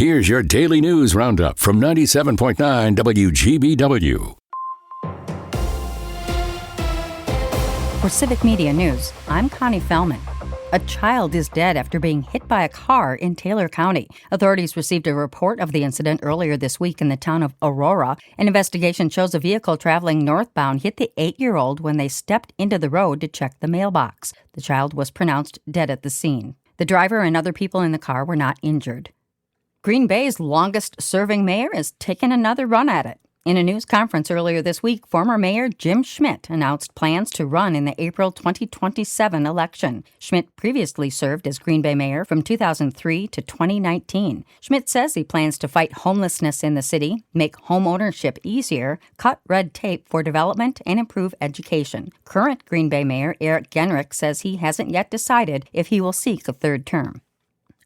Here's your daily news roundup from 97.9 WGBW. For Civic Media News, I'm Connie Fellman. A child is dead after being hit by a car in Taylor County. Authorities received a report of the incident earlier this week in the town of Aurora. An investigation shows a vehicle traveling northbound hit the 8-year-old when they stepped into the road to check the mailbox. The child was pronounced dead at the scene. The driver and other people in the car were not injured. Green Bay's longest-serving mayor is taking another run at it. In a news conference earlier this week, former Mayor Jim Schmidt announced plans to run in the April 2027 election. Schmidt previously served as Green Bay mayor from 2003 to 2019. Schmidt says he plans to fight homelessness in the city, make home ownership easier, cut red tape for development, and improve education. Current Green Bay Mayor Eric Genrich says he hasn't yet decided if he will seek a third term.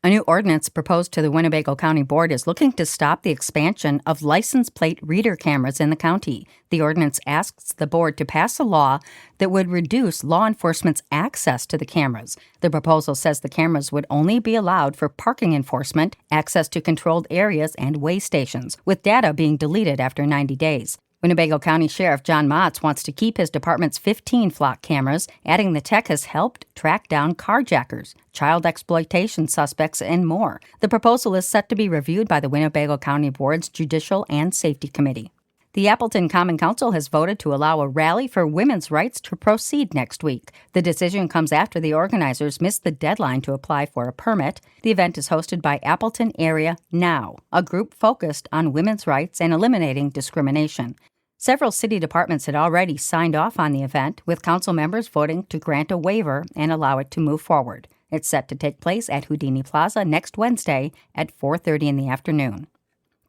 A new ordinance proposed to the Winnebago County Board is looking to stop the expansion of license plate reader cameras in the county. The ordinance asks the board to pass a law that would reduce law enforcement's access to the cameras. The proposal says the cameras would only be allowed for parking enforcement, access to controlled areas, and way stations, with data being deleted after 90 days. Winnebago County Sheriff John Motz wants to keep his department's 15 flock cameras, adding the tech has helped track down carjackers, child exploitation suspects, and more. The proposal is set to be reviewed by the Winnebago County Board's Judicial and Safety Committee. The Appleton Common Council has voted to allow a rally for women's rights to proceed next week. The decision comes after the organizers missed the deadline to apply for a permit. The event is hosted by Appleton Area Now, a group focused on women's rights and eliminating discrimination. Several city departments had already signed off on the event, with council members voting to grant a waiver and allow it to move forward. It's set to take place at Houdini Plaza next Wednesday at 4:30 in the afternoon.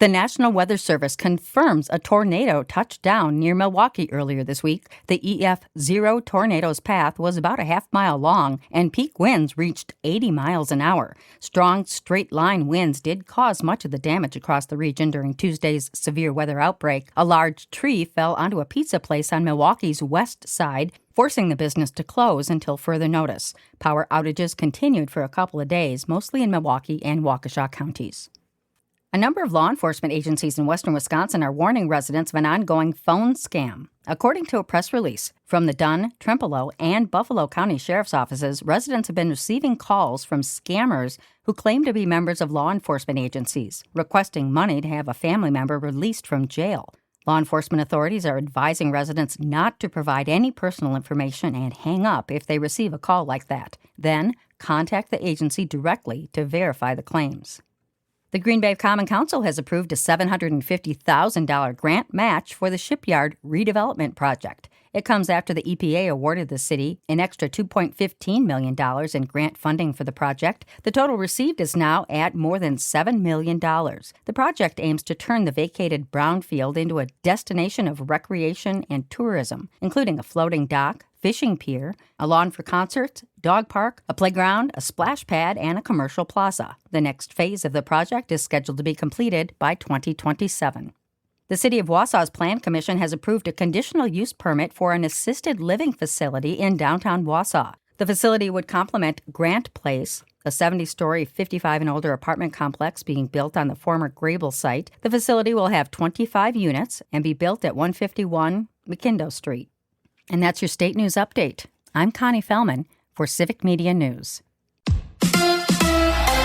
The National Weather Service confirms a tornado touched down near Milwaukee earlier this week. The EF0 tornado's path was about a half-mile long, and peak winds reached 80 miles an hour. Strong, straight-line winds did cause much of the damage across the region during Tuesday's severe weather outbreak. A large tree fell onto a pizza place on Milwaukee's west side, forcing the business to close until further notice. Power outages continued for a couple of days, mostly in Milwaukee and Waukesha counties. A number of law enforcement agencies in western Wisconsin are warning residents of an ongoing phone scam. According to a press release from the Dunn, Trempealeau, and Buffalo County Sheriff's offices, residents have been receiving calls from scammers who claim to be members of law enforcement agencies, requesting money to have a family member released from jail. Law enforcement authorities are advising residents not to provide any personal information and hang up if they receive a call like that. Then, contact the agency directly to verify the claims. The Green Bay Common Council has approved a $750,000 grant match for the shipyard redevelopment project. It comes after the EPA awarded the city an extra $2.15 million in grant funding for the project. The total received is now at more than $7 million. The project aims to turn the vacated brownfield into a destination of recreation and tourism, including a floating dock, fishing pier, a lawn for concerts, dog park, a playground, a splash pad, and a commercial plaza. The next phase of the project is scheduled to be completed by 2027. The City of Wausau's Plan Commission has approved a conditional use permit for an assisted living facility in downtown Wausau. The facility would complement Grant Place, a 70-story 55 and older apartment complex being built on the former Grable site. The facility will have 25 units and be built at 151 McKindo Street. And that's your state news update. I'm Connie Fellman for Civic Media News.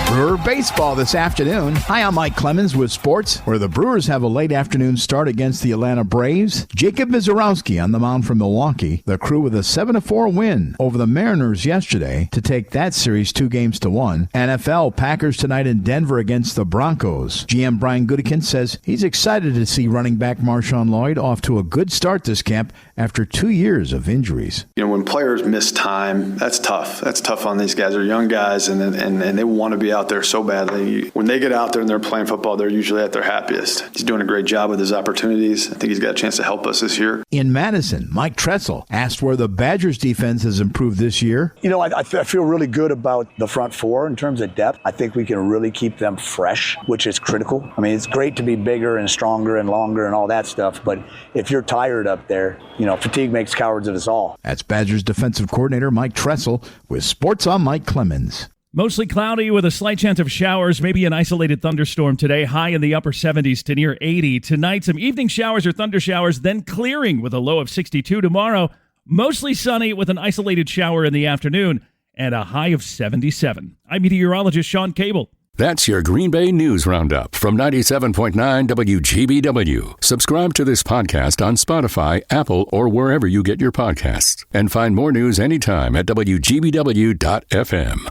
Brewer baseball this afternoon. Hi, I'm Mike Clemens with sports, where the Brewers have a late afternoon start against the Atlanta Braves. Jacob Mizorowski on the mound for Milwaukee. The Crew with a 7-4 win over the Mariners yesterday to take that series 2-1. NFL Packers tonight in Denver against the Broncos. GM Brian Gutekunst says he's excited to see running back Marshawn Lloyd off to a good start this camp after 2 years of injuries. You know, when players miss time, that's tough. That's tough on these guys. They're young guys, and they want to be out there so badly. When they get out there and they're playing football, they're usually at their happiest. He's doing a great job with his opportunities. I think he's got a chance to help us this year. In Madison, Mike Tressel asked where the Badgers defense has improved this year. You know, I feel really good about the front four in terms of depth. I think we can really keep them fresh, which is critical. I mean, it's great to be bigger and stronger and longer and all that stuff, but if you're tired up there, you know, fatigue makes cowards of us all. That's Badgers defensive coordinator Mike Tressel with Sports on Mike Clemens. Mostly cloudy with a slight chance of showers, maybe an isolated thunderstorm today, high in the upper 70s to near 80. Tonight, some evening showers or thunder showers, then clearing with a low of 62. Tomorrow, mostly sunny with an isolated shower in the afternoon and a high of 77. I'm meteorologist Sean Cable. That's your Green Bay News Roundup from 97.9 WGBW. Subscribe to this podcast on Spotify, Apple, or wherever you get your podcasts. And find more news anytime at WGBW.FM.